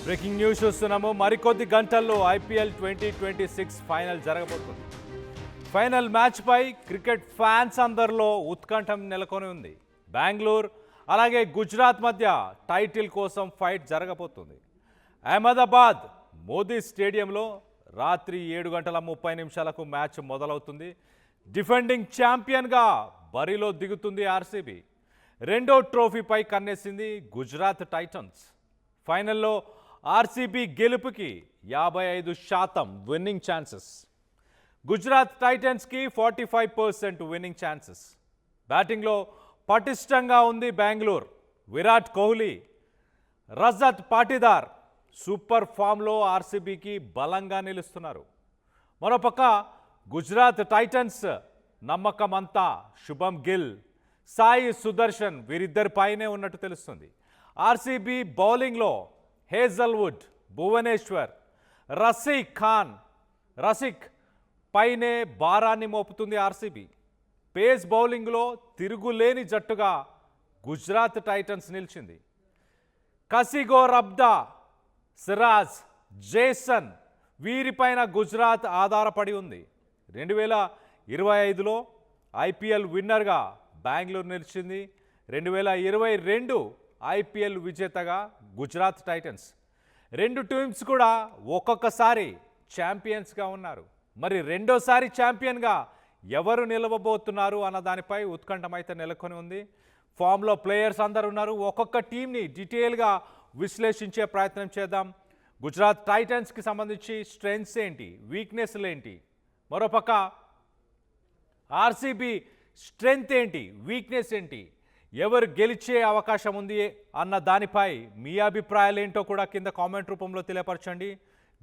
Breaking news చూస్తున్నాము. మరికొద్ది గంటల్లో ఐపీఎల్ 2026 ఫైనల్ జరగబోతుంది. ఫైనల్ మ్యాచ్పై క్రికెట్ ఫ్యాన్స్ అందరిలో ఉత్కంఠం నెలకొని ఉంది. బెంగళూరు అలాగే గుజరాత్ మధ్య టైటిల్ కోసం ఫైట్ జరగబోతుంది. అహ్మదాబాద్ మోదీ స్టేడియంలో రాత్రి 7:30 మ్యాచ్ మొదలవుతుంది. డిఫెండింగ్ ఛాంపియన్గా బరిలో దిగుతుంది ఆర్సీబీ. రెండో ట్రోఫీపై కన్నేసింది గుజరాత్ టైటన్స్. ఫైనల్లో ఆర్సీబీ గెలుపుకి 55% విన్నింగ్ ఛాన్సెస్, గుజరాత్ టైటన్స్కి 45% విన్నింగ్ ఛాన్సెస్. బ్యాటింగ్లో పటిష్టంగా ఉంది బెంగళూరు. విరాట్ కోహ్లీ, రజత్ పాటీదార్ సూపర్ ఫామ్లో ఆర్సీబీకి బలంగా నిలుస్తున్నారు. మరోపక్క గుజరాత్ టైటన్స్ నమ్మకమంతా శుభం గిల్, సాయి సుదర్శన్ వీరిద్దరిపైనే ఉన్నట్టు తెలుస్తుంది. ఆర్సీబీ బౌలింగ్లో హేజల్వుడ్, భువనేశ్వర్, రసిక్ పైనే భారాన్ని మోపుతుంది ఆర్సీబీ. పేస్ బౌలింగ్లో తిరుగులేని జట్టుగా గుజరాత్ టైటన్స్ నిలిచింది. కసిగో రబ్దా, సిరాజ్, జేసన్ వీరిపైన గుజరాత్ ఆధారపడి ఉంది. 2025లో ఐపీఎల్ విన్నర్గా బెంగళూరు నిలిచింది. 2022 ఐపీఎల్ విజేతగా గుజరాత్ టైటన్స్. రెండు టీమ్స్ కూడా ఒక్కొక్కసారి ఛాంపియన్స్గా ఉన్నారు. మరి రెండోసారి ఛాంపియన్గా ఎవరు నిలవబోతున్నారు అన్న దానిపై ఉత్కంఠం అయితే నెలకొని ఉంది. ఫామ్లో ప్లేయర్స్ అందరు ఉన్నారు. ఒక్కొక్క టీంని డీటెయిల్గా విశ్లేషించే ప్రయత్నం చేద్దాం. గుజరాత్ టైటన్స్కి సంబంధించి స్ట్రెంగ్స్ ఏంటి, వీక్నెస్లు ఏంటి, మరోపక్క ఆర్సీబీ స్ట్రెంగ్త్ ఏంటి, వీక్నెస్ ఏంటి, ఎవరు గెలిచే అవకాశం ఉంది అన్న దానిపై మీ అభిప్రాయాలు ఏంటో కూడా కింద కామెంట్ రూపంలో తెలియపరచండి.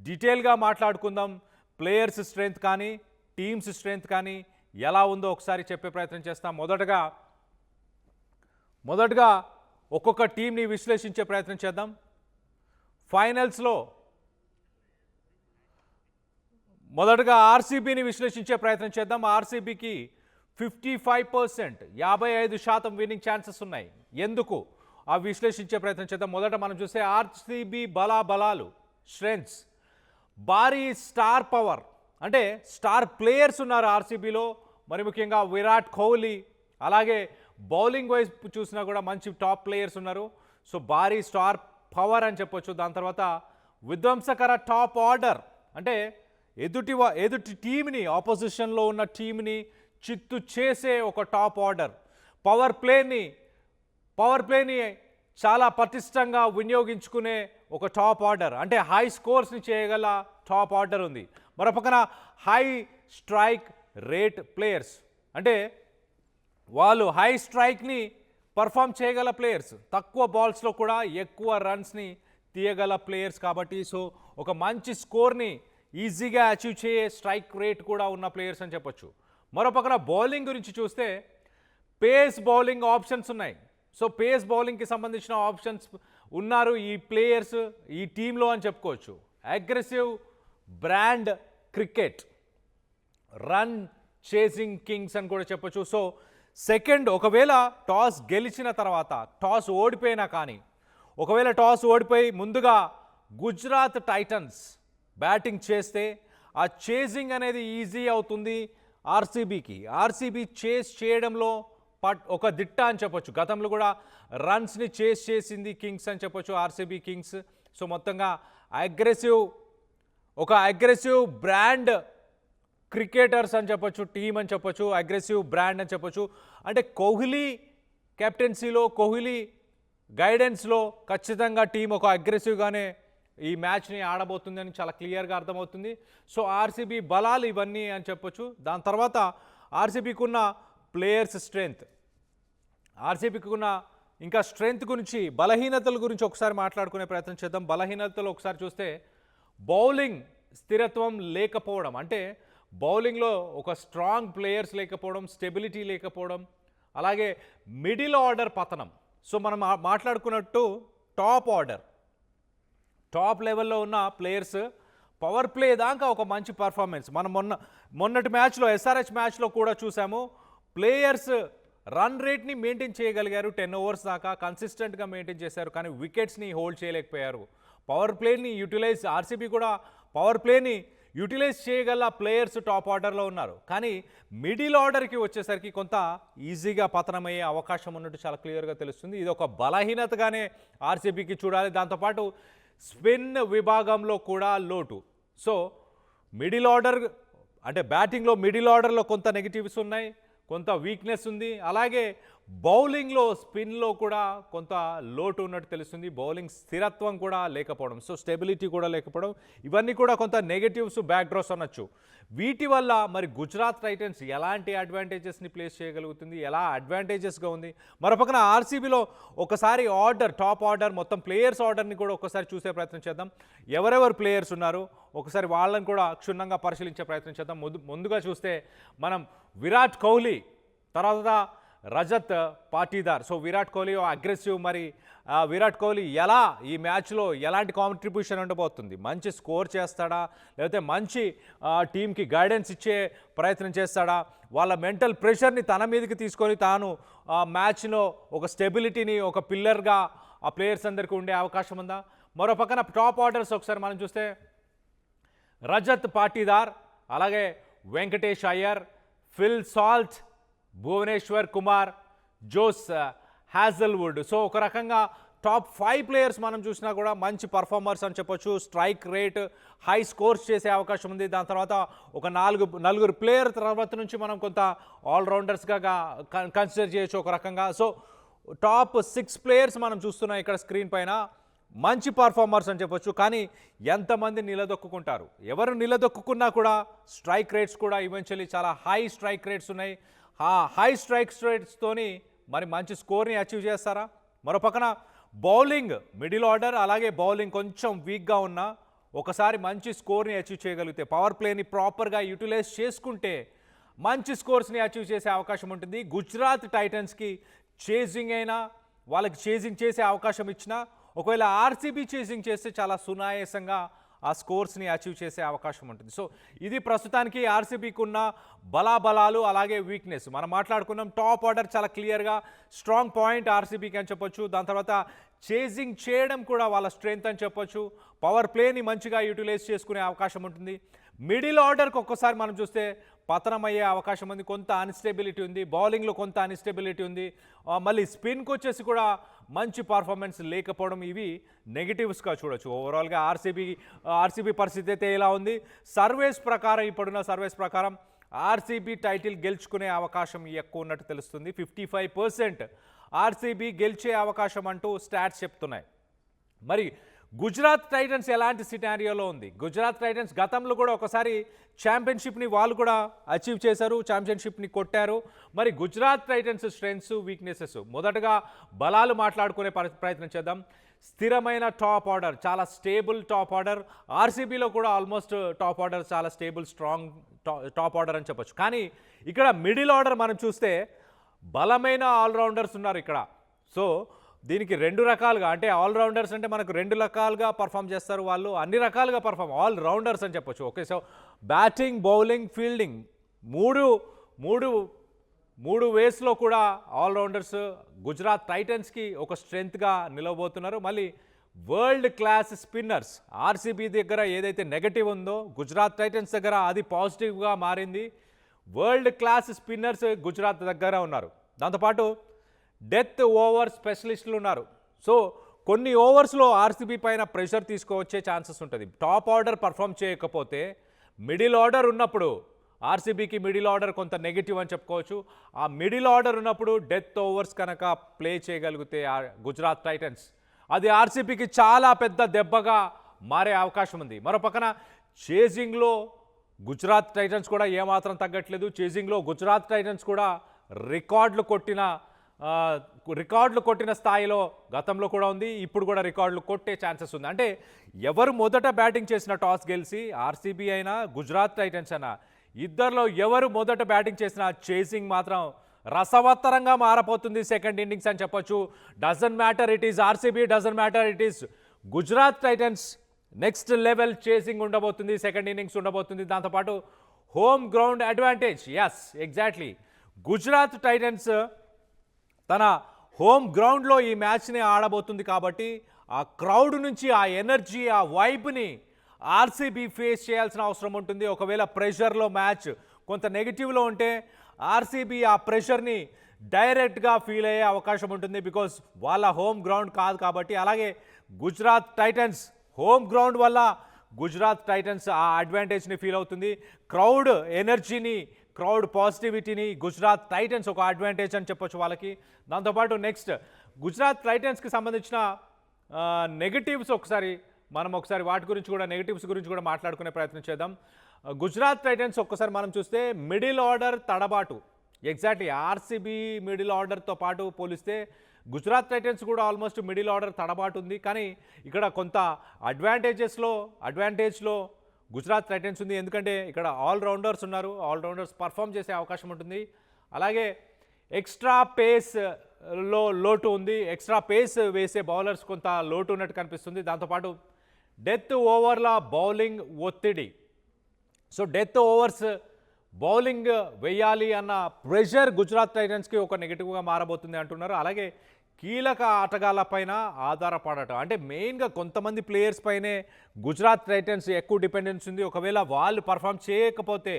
డీటెయిల్గా మాట్లాడుకుందాం. ప్లేయర్స్ స్ట్రెంగ్త్ కానీ టీమ్స్ స్ట్రెంగ్త్ కానీ ఎలా ఉందో ఒకసారి చెప్పే ప్రయత్నం చేస్తాం. మొదటగా ఒక్కొక్క టీంని విశ్లేషించే ప్రయత్నం చేద్దాం. ఫైనల్స్లో మొదటగా ఆర్సీబీని విశ్లేషించే ప్రయత్నం చేద్దాం. ఆర్సీబీకి 55% 55% విన్నింగ్ ఛాన్సెస్ ఉన్నాయి. ఎందుకు ఆ విశ్లేషించే ప్రయత్నం చేద్దాం. మొదట మనం చూస్తే ఆర్సీబీ బలాలు స్ట్రెంగ్స్, భారీ స్టార్ పవర్ అంటే స్టార్ ప్లేయర్స్ ఉన్నారు ఆర్సీబీలో. మరి ముఖ్యంగా విరాట్ కోహ్లీ, అలాగే బౌలింగ్ వైజ్ చూసినా కూడా మంచి టాప్ ప్లేయర్స్ ఉన్నారు. సో భారీ స్టార్ పవర్ అని చెప్పొచ్చు. దాని తర్వాత విధ్వంసకర టాప్ ఆర్డర్ అంటే ఎదుటి టీంని, ఆపోజిషన్లో ఉన్న టీంని చిత్తు చేసే ఒక టాప్ ఆర్డర్. పవర్ ప్లేని చాలా పటిష్టంగా వినియోగించుకునే ఒక టాప్ ఆర్డర్ అంటే హై స్కోర్స్ని చేయగల టాప్ ఆర్డర్ ఉంది. మరోపక్కన హై స్ట్రైక్ రేట్ ప్లేయర్స్ అంటే వాళ్ళు హై స్ట్రైక్ని పర్ఫామ్ చేయగల ప్లేయర్స్, తక్కువ బాల్స్లో కూడా ఎక్కువ రన్స్ని తీయగల ప్లేయర్స్. కాబట్టి సో ఒక మంచి స్కోర్ని ఈజీగా అచీవ్ చేయే స్ట్రైక్ రేట్ కూడా ఉన్న ప్లేయర్స్ అని చెప్పొచ్చు. మరోపక్కన బౌలింగ్ గురించి చూస్తే పేస్ బౌలింగ్ ఆప్షన్స్ ఉన్నాయి. సో పేస్ బౌలింగ్కి సంబంధించిన ఆప్షన్స్ ఉన్నారు ఈ ప్లేయర్స్ ఈ టీంలో అని చెప్పుకోవచ్చు. Aggressive brand cricket, run chasing Kings అని కూడా చెప్పొచ్చు. సో సెకండ్, ఒకవేళ టాస్ గెలిచిన తర్వాత, టాస్ ఓడిపోయినా కానీ ఒకవేళ టాస్ ఓడిపోయి ముందుగా గుజరాత్ టైటన్స్ బ్యాటింగ్ చేస్తే ఆ చేసింగ్ అనేది ఈజీ అవుతుంది ఆర్సీబీకి. ఆర్సీబీ చేస్ చేయడంలో ఒక దిట్ట అని చెప్పొచ్చు. గతంలో కూడా రన్స్ని చేస్ చేసింది కింగ్స్ అని చెప్పొచ్చు, ఆర్సీబీ కింగ్స్. సో మొత్తంగా అగ్రెసివ్ బ్రాండ్ క్రికెటర్స్ అని చెప్పొచ్చు, టీం అని చెప్పొచ్చు, అగ్రెసివ్ బ్రాండ్ అని చెప్పొచ్చు. అంటే కోహ్లీ కెప్టెన్సీలో, కోహ్లీ గైడెన్స్లో ఖచ్చితంగా టీం ఒక అగ్రెసివ్గానే ఈ మ్యాచ్ని ఆడబోతుందని చాలా క్లియర్గా అర్థమవుతుంది. సో ఆర్సీబీ బలాలు ఇవన్నీ అని చెప్పొచ్చు. దాని తర్వాత ఆర్సీబీకి ఉన్న ప్లేయర్స్ స్ట్రెంగ్త్, ఆర్సీబీకి ఉన్న ఇంకా స్ట్రెంగ్త్ గురించి, బలహీనతల గురించి ఒకసారి మాట్లాడుకునే ప్రయత్నం చేద్దాం. బలహీనతలు ఒకసారి చూస్తే బౌలింగ్ స్థిరత్వం లేకపోవడం అంటే బౌలింగ్లో ఒక స్ట్రాంగ్ ప్లేయర్స్ లేకపోవడం, స్టెబిలిటీ లేకపోవడం, అలాగే మిడిల్ ఆర్డర్ పతనం. సో మనం మాట్లాడుకున్నట్టు టాప్ ఆర్డర్, టాప్ లెవెల్లో ఉన్న ప్లేయర్స్ పవర్ ప్లే దాకా ఒక మంచి పర్ఫార్మెన్స్ మనం మొన్నటి మ్యాచ్లో, ఎస్ఆర్హెచ్ మ్యాచ్లో కూడా చూసాము. ప్లేయర్స్ రన్ రేట్ని మెయింటైన్ చేయగలిగారు, 10 ఓవర్స్ దాకా కన్సిస్టెంట్గా మెయింటైన్ చేశారు, కానీ వికెట్స్ని హోల్డ్ చేయలేకపోయారు పవర్ ప్లేని యూటిలైజ్ ఆర్సీబీ కూడా పవర్ ప్లేని యూటిలైజ్ చేయగల ప్లేయర్స్ టాప్ ఆర్డర్లో ఉన్నారు. కానీ మిడిల్ ఆర్డర్కి వచ్చేసరికి కొంత ఈజీగా పతనమయ్యే అవకాశం ఉన్నట్టు చాలా క్లియర్గా తెలుస్తుంది. ఇది ఒక బలహీనతగానే ఆర్సీబీకి చూడాలి. దాంతోపాటు స్పిన్ విభాగంలో కూడా లోటు. సో మిడిల్ ఆర్డర్ అంటే బ్యాటింగ్లో మిడిల్ ఆర్డర్లో కొంత నెగిటివ్స్ ఉన్నాయి, కొంత వీక్నెస్ ఉంది. అలాగే బౌలింగ్లో స్పిన్లో కూడా కొంత లోటు ఉన్నట్టు తెలుస్తుంది. బౌలింగ్ స్థిరత్వం కూడా లేకపోవడం, సో స్టెబిలిటీ కూడా లేకపోవడం, ఇవన్నీ కూడా కొంత నెగటివ్స్ బ్యాక్డ్రాప్స్ అనొచ్చు. వీటి వల్ల మరి గుజరాత్ టైటన్స్ ఎలాంటి అడ్వాంటేజెస్ని ప్లేస్ చేయగలుగుతుంది, ఎలా అడ్వాంటేజెస్గా ఉంది. మరోపక్కన ఆర్సీబీలో ఒకసారి ఆర్డర్ టాప్ ఆర్డర్ మొత్తం ప్లేయర్స్ ఆర్డర్ని కూడా ఒకసారి చూసే ప్రయత్నం చేద్దాం. ఎవరెవరు ప్లేయర్స్ ఉన్నారు ఒకసారి వాళ్ళని కూడా క్షుణ్ణంగా పరిశీలించే ప్రయత్నం చేద్దాం. ముందుగా చూస్తే మనం విరాట్ కోహ్లీ, తర్వాత రజత్ పాటీదార్. So Virat Kohli aggressive. మరి విరాట్ కోహ్లీ ఎలా ఈ మ్యాచ్లో ఎలాంటి కాంట్రిబ్యూషన్ ఉండబోతుంది, మంచి స్కోర్ చేస్తాడా లేకపోతే మంచి టీంకి గైడెన్స్ ఇచ్చే ప్రయత్నం చేస్తాడా, వాళ్ళ మెంటల్ ప్రెషర్ని తన మీదకి తీసుకొని తాను మ్యాచ్లో ఒక స్టెబిలిటీని ఒక పిల్లర్గా ఆ ప్లేయర్స్ అందరికీ ఉండే అవకాశం ఉందా. మరో పక్కన టాప్ ఆర్డర్స్ ఒకసారి మనం చూస్తే రజత్ పాటీదార్, అలాగే Venkatesh Iyer, Phil Salt, Bhuvneshwar Kumar, Josh Hazlewood. So ఒక రకంగా టాప్ 5 ప్లేయర్స్ మనం చూసినా కూడా మంచి పర్ఫార్మర్స్ అని చెప్పొచ్చు. స్ట్రైక్ రేట్ హై స్కోర్స్ చేసే అవకాశం ఉంది. దాని తర్వాత ఒక నలుగురు ప్లేయర్ తర్వాత నుంచి మనం కొంత ఆల్రౌండర్స్గా కన్సిడర్ చేయొచ్చు ఒక రకంగా. సో టాప్ 6 ప్లేయర్స్ మనం చూస్తున్నాం ఇక్కడ స్క్రీన్ పైన, మంచి పర్ఫార్మర్స్ అని చెప్పొచ్చు. కానీ ఎంతమంది నిలదొక్కుంటారు, ఎవరు నిలదొక్కున్నా కూడా స్ట్రైక్ రేట్స్ కూడా ఈవెన్చువల్లీ చాలా హై స్ట్రైక్ రేట్స్ ఉన్నాయి. ఆ హై స్ట్రైక్ రేట్స్తోని మరి మంచి స్కోర్ని అచీవ్ చేస్తారా. మరో పక్కన బౌలింగ్ మిడిల్ ఆర్డర్, అలాగే బౌలింగ్ కొంచెం వీక్గా ఉన్నా ఒకసారి మంచి స్కోర్ని అచీవ్ చేయగలిగితే, పవర్ ప్లేని ప్రాపర్గా యూటిలైజ్ చేసుకుంటే మంచి స్కోర్స్ని అచీవ్ చేసే అవకాశం ఉంటుంది. గుజరాత్ టైటన్స్కి చేజింగ్ అయినా వాళ్ళకి చేజింగ్ చేసే అవకాశం ఇచ్చినా, ఒకవేళ ఆర్సీబీ చేజింగ్ చేస్తే చాలా సునాయాసంగా ఆ స్కోర్స్ని అచీవ్ చేసే అవకాశం ఉంటుంది. సో ఇది ప్రస్తుతానికి ఆర్సీబీకి ఉన్న బలాబలాలు అలాగే వీక్నెస్. మనం మాట్లాడుకున్నాం టాప్ ఆర్డర్ చాలా క్లియర్గా స్ట్రాంగ్ పాయింట్ ఆర్సీబీకి అని చెప్పొచ్చు. దాని తర్వాత చేజింగ్ చేయడం కూడా వాళ్ళ స్ట్రెంగ్త్ అని చెప్పొచ్చు. పవర్ ప్లేని మంచిగా యూటిలైజ్ చేసుకునే అవకాశం ఉంటుంది. మిడిల్ ఆర్డర్కి ఒక్కసారి మనం చూస్తే పతనం అయ్యే అవకాశం ఉంది, కొంత అన్స్టెబిలిటీ ఉంది, బౌలింగ్లో కొంత అన్స్టెబిలిటీ ఉంది, మళ్ళీ స్పిన్కి వచ్చేసి కూడా మంచి పర్ఫార్మెన్స్ లేకపోవడం, ఇవి నెగిటివ్స్గా చూడొచ్చు. ఓవరాల్గా ఆర్సీబీ పరిస్థితి అయితే ఎలా ఉంది, సర్వేస్ ప్రకారం ఇప్పుడున్న సర్వేస్ ప్రకారం ఆర్సీబీ టైటిల్ గెలుచుకునే అవకాశం ఎక్కువ ఉన్నట్టు తెలుస్తుంది. 55% ఆర్సీబీ గెలిచే అవకాశం అంటూ స్టాట్స్ చెప్తున్నాయి. మరి గుజరాత్ టైటన్స్ ఎలాంటి సినారియోలో ఉంది. గుజరాత్ టైటన్స్ గతంలో కూడా ఒకసారి ఛాంపియన్షిప్ని వాళ్ళు కూడా అచీవ్ చేశారు, ఛాంపియన్షిప్ని కొట్టారు. మరి గుజరాత్ టైటన్స్ స్ట్రెంగ్స్ వీక్నెసెస్, మొదటగా బలాలు మాట్లాడుకునే ప్రయత్నం చేద్దాం. స్థిరమైన టాప్ ఆర్డర్, చాలా స్టేబుల్ టాప్ ఆర్డర్. ఆర్సీబీలో కూడా ఆల్మోస్ట్ టాప్ ఆర్డర్ చాలా స్టేబుల్ స్ట్రాంగ్ టాప్ ఆర్డర్ అని చెప్పొచ్చు. కానీ ఇక్కడ మిడిల్ ఆర్డర్ మనం చూస్తే బలమైన ఆల్రౌండర్స్ ఉన్నారు ఇక్కడ. సో దీనికి 2 రకాలుగా, అంటే ఆల్రౌండర్స్ అంటే మనకు 2 రకాలుగా పర్ఫామ్ చేస్తారు వాళ్ళు, అన్ని రకాలుగా పర్ఫామ్ ఆల్రౌండర్స్ అని చెప్పొచ్చు. Okay, so batting, bowling, fielding మూడు వేస్లో కూడా ఆల్రౌండర్స్ గుజరాత్ టైటన్స్కి ఒక స్ట్రెంగ్త్గా నిలవబోతున్నారు. మళ్ళీ వరల్డ్ క్లాస్ స్పిన్నర్స్, ఆర్సీబీ దగ్గర ఏదైతే నెగటివ్ ఉందో గుజరాత్ టైటన్స్ దగ్గర అది పాజిటివ్గా మారింది. వరల్డ్ క్లాస్ స్పిన్నర్స్ గుజరాత్ దగ్గర ఉన్నారు. దాంతోపాటు డెత్ ఓవర్ స్పెషలిస్టులు ఉన్నారు. సో కొన్ని ఓవర్స్లో ఆర్సీబీ పైన ప్రెషర్ తీసుకువచ్చే ఛాన్సెస్ ఉంటుంది. టాప్ ఆర్డర్ పర్ఫామ్ చేయకపోతే మిడిల్ ఆర్డర్ ఉన్నప్పుడు ఆర్సీబీకి మిడిల్ ఆర్డర్ కొంత నెగిటివ్ అని చెప్పుకోవచ్చు. ఆ మిడిల్ ఆర్డర్ ఉన్నప్పుడు డెత్ ఓవర్స్ కనుక ప్లే చేయగలిగితే గుజరాత్ టైటన్స్, అది ఆర్సీబీకి చాలా పెద్ద దెబ్బగా మారే అవకాశం ఉంది. మరో పక్కన చేజింగ్లో గుజరాత్ టైటన్స్ కూడా ఏమాత్రం తగ్గట్లేదు. చేజింగ్లో గుజరాత్ టైటన్స్ కూడా రికార్డులు కొట్టిన స్థాయిలో గతంలో కూడా ఉంది, ఇప్పుడు కూడా రికార్డులు కొట్టే ఛాన్సెస్ ఉంది. అంటే ఎవరు మొదట బ్యాటింగ్ చేసిన టాస్ గెలిచి, ఆర్సీబీ అయినా గుజరాత్ టైటన్స్ అయినా, ఇద్దరిలో ఎవరు మొదట బ్యాటింగ్ చేసిన చేసింగ్ మాత్రం రసవత్తరంగా మారపోతుంది సెకండ్ ఇన్నింగ్స్ అని చెప్పొచ్చు. Doesn't matter it is RCB, doesn't matter it is Gujarat Titans, next level chasing ఉండబోతుంది, సెకండ్ ఇన్నింగ్స్ ఉండబోతుంది. దాంతోపాటు home ground advantage, yes exactly, Gujarat Titans తన హోమ్ గ్రౌండ్లో ఈ మ్యాచ్ని ఆడబోతుంది కాబట్టి ఆ క్రౌడ్ నుంచి ఆ ఎనర్జీ ఆ వైబ్ని ఆర్సీబీ ఫేస్ చేయాల్సిన అవసరం ఉంటుంది. ఒకవేళ ప్రెషర్లో మ్యాచ్ కొంత నెగిటివ్లో ఉంటే ఆర్సీబీ ఆ ప్రెషర్ని డైరెక్ట్గా ఫీల్ అయ్యే అవకాశం ఉంటుంది. బికాస్ వాళ్ళ హోమ్ గ్రౌండ్ కాదు కాబట్టి. అలాగే గుజరాత్ టైటన్స్ హోమ్ గ్రౌండ్ వల్ల గుజరాత్ టైటన్స్ ఆ అడ్వాంటేజ్ని ఫీల్ అవుతుంది. క్రౌడ్ ఎనర్జీని క్రౌడ్ పాజిటివిటీని గుజరాత్ టైటన్స్ ఒక అడ్వాంటేజ్ అని చెప్పొచ్చు వాళ్ళకి. దాంతోపాటు నెక్స్ట్ గుజరాత్ టైటన్స్కి సంబంధించిన నెగటివ్స్ మనం ఒకసారి వాటి గురించి కూడా నెగటివ్స్ గురించి కూడా మాట్లాడుకునే ప్రయత్నం చేద్దాం. గుజరాత్ టైటన్స్ ఒక్కసారి మనం చూస్తే మిడిల్ ఆర్డర్ తడబాటు, ఎగ్జాక్ట్లీ ఆర్సీబీ మిడిల్ ఆర్డర్తో పాటు పోలిస్తే గుజరాత్ టైటన్స్ కూడా ఆల్మోస్ట్ మిడిల్ ఆర్డర్ తడబాటు ఉంది. కానీ ఇక్కడ కొంత అడ్వాంటేజ్లో గుజరాత్ టైటన్స్ ఉంది. ఎందుకంటే ఇక్కడ ఆల్రౌండర్స్ ఉన్నారు, ఆల్రౌండర్స్ పర్ఫామ్ చేసే అవకాశం ఉంటుంది. అలాగే ఎక్స్ట్రా పేస్లో లోటు ఉంది, ఎక్స్ట్రా పేస్ వేసే బౌలర్స్ కొంత లోటు ఉన్నట్టు కనిపిస్తుంది. దాంతోపాటు డెత్ ఓవర్ల బౌలింగ్ ఒత్తిడి, సో డెత్ ఓవర్స్ బౌలింగ్ వేయాలి అన్న ప్రెషర్ గుజరాత్ టైటన్స్కి ఒక నెగిటివ్గా మారబోతుంది అంటున్నారు. అలాగే కీలక ఆటగాళ్ళపైన ఆధారపడటం, అంటే మెయిన్గా కొంతమంది ప్లేయర్స్ పైనే గుజరాత్ టైటన్స్ ఎక్కువ డిపెండెన్స్ ఉంది. ఒకవేళ వాళ్ళు పర్ఫామ్ చేయలేకపోతే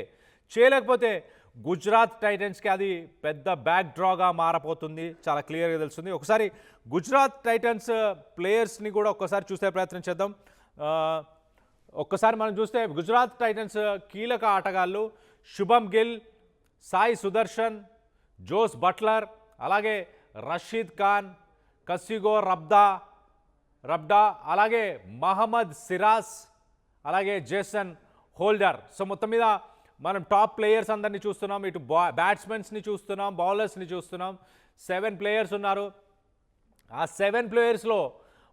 గుజరాత్ టైటన్స్కి అది పెద్ద బ్యాక్ డ్రాగా మారబోతుంది, చాలా క్లియర్గా తెలుస్తుంది. ఒకసారి గుజరాత్ టైటన్స్ ప్లేయర్స్ని కూడా ఒక్కసారి చూసే ప్రయత్నం చేద్దాం. ఒక్కసారి మనం చూస్తే గుజరాత్ టైటన్స్ కీలక ఆటగాళ్ళు శుభమ్ గిల్, సాయి సుదర్శన్, జోస్ బట్లర్, అలాగే రషీద్ ఖాన్, కసిగో రబ్డా, అలాగే మహమ్మద్ సిరాజ్, అలాగే జేసన్ హోల్డర్. సో మొత్తం మీద మనం టాప్ ప్లేయర్స్ అందరినీ చూస్తున్నాం. ఇటు బ్యాట్స్మెన్స్ని చూస్తున్నాం, బౌలర్స్ని చూస్తున్నాం. 7 ప్లేయర్స్ ఉన్నారు. ఆ 7 ప్లేయర్స్లో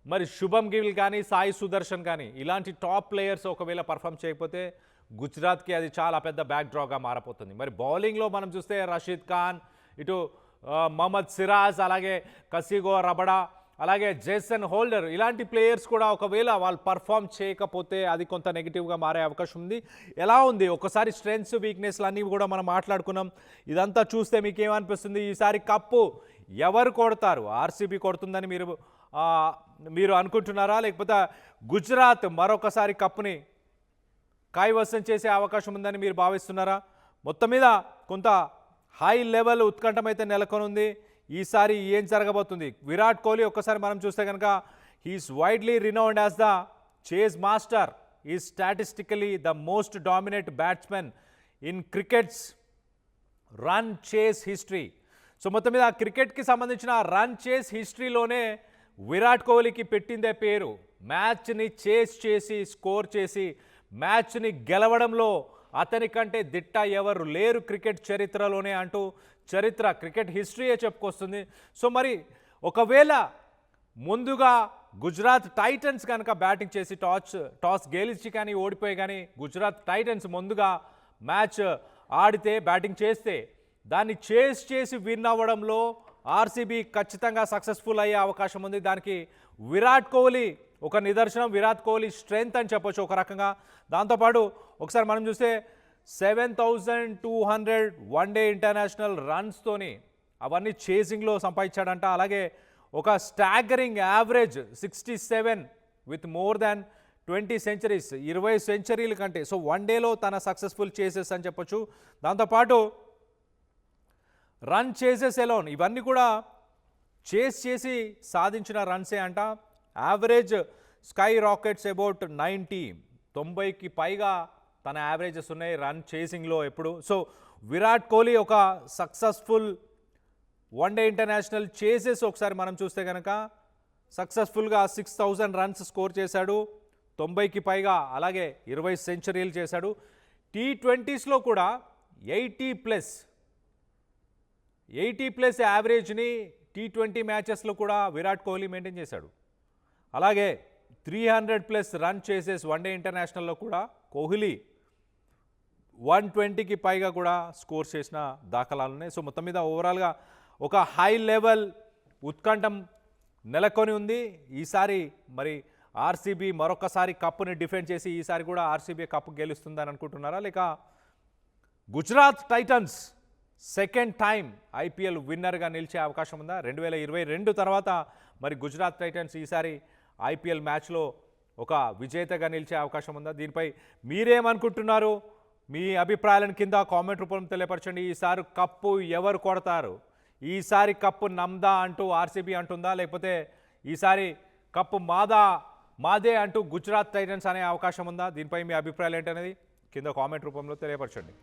మరి శుభమ్ గిల్ కానీ సాయి సుదర్శన్ కానీ ఇలాంటి టాప్ ప్లేయర్స్ ఒకవేళ పర్ఫామ్ చేయకపోతే గుజరాత్కి అది చాలా పెద్ద బ్యాక్ డ్రాగా మారపోతుంది. మరి బౌలింగ్లో మనం చూస్తే రషీద్ ఖాన్, ఇటు మహమ్మద్ సిరాజ్, అలాగే కసిగో రబడా, అలాగే జేసన్ హోల్డర్, ఇలాంటి ప్లేయర్స్ కూడా ఒకవేళ వాళ్ళు పర్ఫామ్ చేయకపోతే అది కొంత నెగిటివ్గా మారే అవకాశం ఉంది. ఎలా ఉంది ఒకసారి స్ట్రెంగ్స్ వీక్నెస్లు అన్నీ కూడా మనం మాట్లాడుకున్నాం. ఇదంతా చూస్తే మీకు ఏమనిపిస్తుంది? ఈసారి కప్పు ఎవరు కొడతారు? ఆర్సీబీ కొడుతుందని మీరు అనుకుంటున్నారా, లేకపోతే గుజరాత్ మరొకసారి కప్పుని కైవసం చేసే అవకాశం ఉందని మీరు భావిస్తున్నారా? మొత్తం మీద కొంత హై లెవెల్ ఉత్కంఠం అయితే నెలకొని ఉంది. ఈసారి ఏం జరగబోతుంది? విరాట్ కోహ్లీ ఒక్కసారి మనం చూస్తే కనుక he's widely renowned as the chase master, is statistically the most dominate batsmen in cricket's run chase history. So మొత్తం మీద క్రికెట్కి సంబంధించిన రన్ చేస్ హిస్టరీలోనే విరాట్ కోహ్లీకి పెట్టిందే పేరు. మ్యాచ్ని చేసి స్కోర్ చేసి మ్యాచ్ని గెలవడంలో అతని కంటే దిట్ట ఎవరు లేరు క్రికెట్ చరిత్రలోనే అంటూ క్రికెట్ హిస్టరీయే చెప్పుకొస్తుంది. సో మరి ఒకవేళ ముందుగా గుజరాత్ టైటన్స్ కనుక బ్యాటింగ్ చేసి టాస్ గెలిచి కానీ ఓడిపోయి కానీ గుజరాత్ టైటన్స్ ముందుగా మ్యాచ్ ఆడితే బ్యాటింగ్ చేస్తే దాన్ని చేసి విన్ అవ్వడంలో ఆర్సీబీ ఖచ్చితంగా సక్సెస్ఫుల్ అయ్యే అవకాశం ఉంది. దానికి విరాట్ కోహ్లీ ఒక నిదర్శనం, విరాట్ కోహ్లీ స్ట్రెంగ్త్ అని చెప్పొచ్చు ఒక రకంగా. దాంతోపాటు ఒకసారి మనం చూస్తే 7,200 వన్డే ఇంటర్నేషనల్ రన్స్తోని అవన్నీ చేసింగ్లో సంపాదించాడంట. అలాగే ఒక staggering average 67 with more than 20 centuries, 20 సెంచరీల కంటే. సో వన్ డేలో తన సక్సెస్ఫుల్ చేసెస్ అని చెప్పొచ్చు. దాంతోపాటు రన్ చేసెస్ ఎలోన్ ఇవన్నీ కూడా చేసి సాధించిన రన్సే అంట. యావరేజ్ స్కై రాకెట్స్ అబౌట్ 90కి పైగా తన యావరేజెస్ ఉన్నాయి రన్ చేసింగ్లో ఎప్పుడు. సో విరాట్ కోహ్లీ ఒక సక్సెస్ఫుల్ వన్డే ఇంటర్నేషనల్ చేసెస్ ఒకసారి మనం చూస్తే కనుక సక్సెస్ఫుల్గా 6,000 రన్స్ స్కోర్ చేశాడు, 90కి పైగా, అలాగే 20 సెంచరీలు చేశాడు. T20స్లో కూడా 80+ యావరేజ్ని T20 మ్యాచెస్లో కూడా విరాట్ కోహ్లీ మెయింటైన్ చేశాడు. అలాగే 300+ రన్ చేసేసి వన్డే ఇంటర్నేషనల్లో కూడా కోహ్లీ 120కి పైగా కూడా స్కోర్ చేసిన దాఖలాలు ఉన్నాయి. సో మొత్తం మీద ఓవరాల్గా ఒక హై లెవెల్ ఉత్కంఠం నెలకొని ఉంది. ఈసారి మరి ఆర్సీబీ మరొకసారి కప్పుని డిఫెండ్ చేసి ఈసారి కూడా ఆర్సీబీ కప్పు గెలుస్తుందని అనుకుంటున్నారా, లేక Gujarat Titans second time IPL విన్నర్గా నిలిచే అవకాశం ఉందా? 2022 తర్వాత మరి గుజరాత్ టైటన్స్ ఈసారి ఐపీఎల్ మ్యాచ్లో ఒక విజేతగా నిలిచే అవకాశం ఉందా? దీనిపై మీరేమనుకుంటున్నారు? మీ అభిప్రాయాలను కింద కామెంట్ రూపంలో తెలియపరచండి. ఈసారి కప్పు ఎవరు కొడతారు? ఈసారి కప్పు నమ్దా అంటూ ఆర్సీబీ అంటుందా, లేకపోతే ఈసారి కప్పు మాదే అంటూ గుజరాత్ టైటన్స్ అనే అవకాశం ఉందా? దీనిపై మీ అభిప్రాయాలు ఏంటనేది కింద కామెంట్ రూపంలో తెలియపరచండి.